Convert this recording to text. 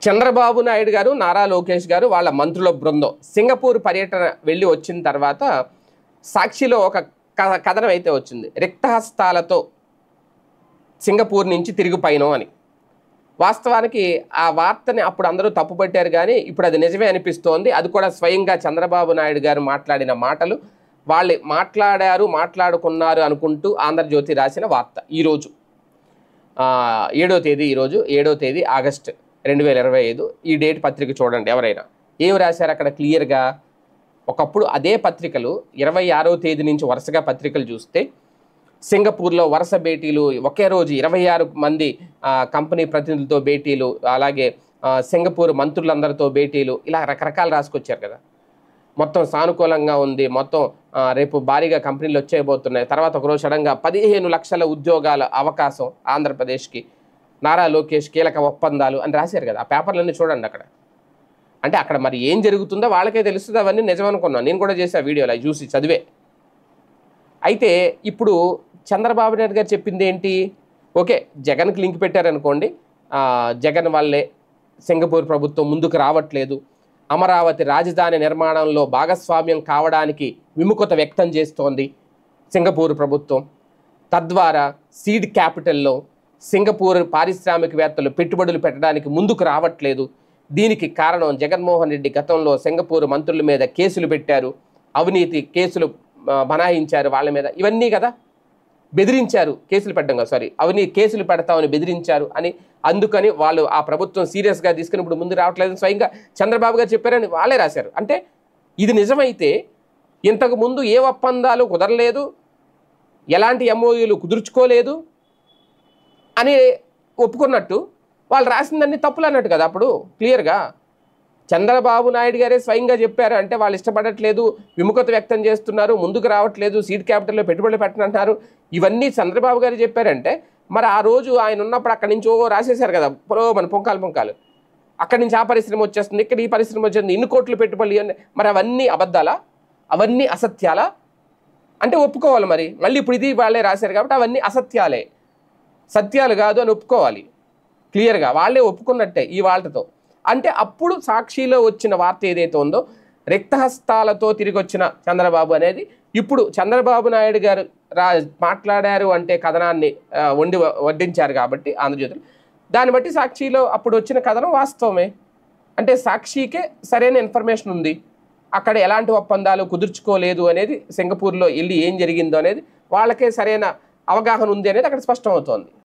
చంద్రబాబు నాయుడు గారు, నారా లోకేష్ గారు, వాళ్ళ మంత్రుల బృందం సింగపూర్ పర్యటన వెళ్ళి వచ్చిన తర్వాత సాక్షిలో ఒక కథనం అయితే వచ్చింది. రిక్తహస్తాలతో సింగపూర్ నుంచి తిరిగి పైనం అని. వాస్తవానికి ఆ వార్తని అప్పుడు అందరూ తప్పుపట్టారు, కానీ ఇప్పుడు అది నిజమే అనిపిస్తోంది. అది కూడా స్వయంగా చంద్రబాబు నాయుడు గారు మాట్లాడిన మాటలు, వాళ్ళు మాట్లాడుకున్నారు అనుకుంటూ ఆంధ్రజ్యోతి రాసిన వార్త. ఈరోజు 7వ తేదీ, ఈరోజు 7వ తేదీ ఆగస్టు 2025. ఈ డేట్ పత్రిక చూడండి ఎవరైనా. ఏం రాశారు అక్కడ క్లియర్గా? ఒకప్పుడు అదే పత్రికలు 26వ తేదీ నుంచి వరుసగా పత్రికలు చూస్తే సింగపూర్లో వరుస భేటీలు, ఒకే రోజు 26 మంది కంపెనీ ప్రతినిధులతో భేటీలు, అలాగే సింగపూర్ మంత్రులందరితో భేటీలు, ఇలా రకరకాలు రాసుకొచ్చారు కదా. మొత్తం సానుకూలంగా ఉంది, మొత్తం రేపు భారీగా కంపెనీలు వచ్చేయబోతున్నాయి, తర్వాత ఒకరోజు సడన్గా 15 లక్షల ఉద్యోగాల అవకాశం ఆంధ్రప్రదేశ్కి, నారా లోకేష్ కీలక ఒప్పందాలు అని రాశారు కదా. ఆ పేపర్లన్నీ చూడండి అక్కడ. అంటే అక్కడ మరి ఏం జరుగుతుందో వాళ్ళకే తెలుస్తుంది. అవన్నీ నిజమనుకున్నాను, నేను కూడా చేసా వీడియోలో అవి చూసి చదివే. అయితే ఇప్పుడు చంద్రబాబు నాయుడు గారు చెప్పింది ఏంటి? ఓకే, జగన్కి లింక్ పెట్టారనుకోండి, జగన్ వల్లే సింగపూర్ ప్రభుత్వం ముందుకు రావట్లేదు, అమరావతి రాజధాని నిర్మాణంలో భాగస్వామ్యం కావడానికి విముఖత వ్యక్తం చేస్తోంది సింగపూర్ ప్రభుత్వం, తద్వారా సీడ్ క్యాపిటల్లో సింగపూర్ పారిశ్రామికవేత్తలు పెట్టుబడులు పెట్టడానికి ముందుకు రావట్లేదు. దీనికి కారణం జగన్మోహన్ రెడ్డి గతంలో సింగపూర్ మంత్రుల మీద కేసులు పెట్టారు, అవినీతి కేసులు బనాయించారు వాళ్ళ మీద, ఇవన్నీ కదా, బెదిరించారు, కేసులు పెట్టడం కదా, అవినీతి కేసులు పెడతామని బెదిరించారు అని. అందుకని వాళ్ళు ఆ ప్రభుత్వం సీరియస్గా తీసుకుని ఇప్పుడు ముందు రావట్లేదని స్వయంగా చంద్రబాబు గారు చెప్పారని వాళ్ళే రాశారు. అంటే ఇది నిజమైతే ఇంతకు ముందు ఏ ఒప్పందాలు కుదరలేదు, ఎలాంటి ఎంఓయూలు కుదుర్చుకోలేదు అని ఒప్పుకున్నట్టు వాళ్ళు రాసిందన్నీ తప్పులు అన్నట్టు కదా. అప్పుడు క్లియర్గా చంద్రబాబు నాయుడు గారే స్వయంగా చెప్పారు. అంటే వాళ్ళు ఇష్టపడట్లేదు, విముఖత వ్యక్తం చేస్తున్నారు, ముందుకు రావట్లేదు, సీడ్ క్యాపిటల్లో పెట్టుబడులు పెట్టనంటున్నారు, ఇవన్నీ చంద్రబాబు గారు చెప్పారంటే మరి ఆ రోజు ఆయన ఉన్నప్పుడు అక్కడి నుంచి రాసేశారు కదా మన పొంకాలు. అక్కడి నుంచి ఆ పరిశ్రమ వచ్చేస్తుంది, ఇక్కడ ఈ పరిశ్రమ వచ్చేస్తుంది, ఇన్ని కోట్లు పెట్టుబడులు, మరి అవన్నీ అబద్ధాలా, అవన్నీ అసత్యాలా అంటే ఒప్పుకోవాలి. మరి మళ్ళీ ఇప్పుడు ఇది వాళ్ళే రాశారు కాబట్టి అవన్నీ అసత్యాలే, సత్యాలు కాదు అని ఒప్పుకోవాలి క్లియర్గా. వాళ్ళే ఒప్పుకున్నట్టే ఈ వాళ్ళతో. అంటే అప్పుడు సాక్షిలో వచ్చిన వార్త ఏదైతే ఉందో రిక్తహస్తాలతో తిరిగి వచ్చిన చంద్రబాబు అనేది ఇప్పుడు చంద్రబాబు నాయుడు గారు మాట్లాడారు అంటే కథనాన్ని వడ్డించారు కాబట్టి ఆంధ్రజ్యోతిలో, దాన్ని బట్టి సాక్షిలో అప్పుడు వచ్చిన కథనం వాస్తవమే. అంటే సాక్షికే సరైన ఇన్ఫర్మేషన్ ఉంది, అక్కడ ఎలాంటి ఒప్పందాలు కుదుర్చుకోలేదు అనేది, సింగపూర్లో వెళ్ళి ఏం జరిగిందో అనేది వాళ్ళకే సరైన అవగాహన ఉంది అనేది అక్కడ స్పష్టమవుతోంది.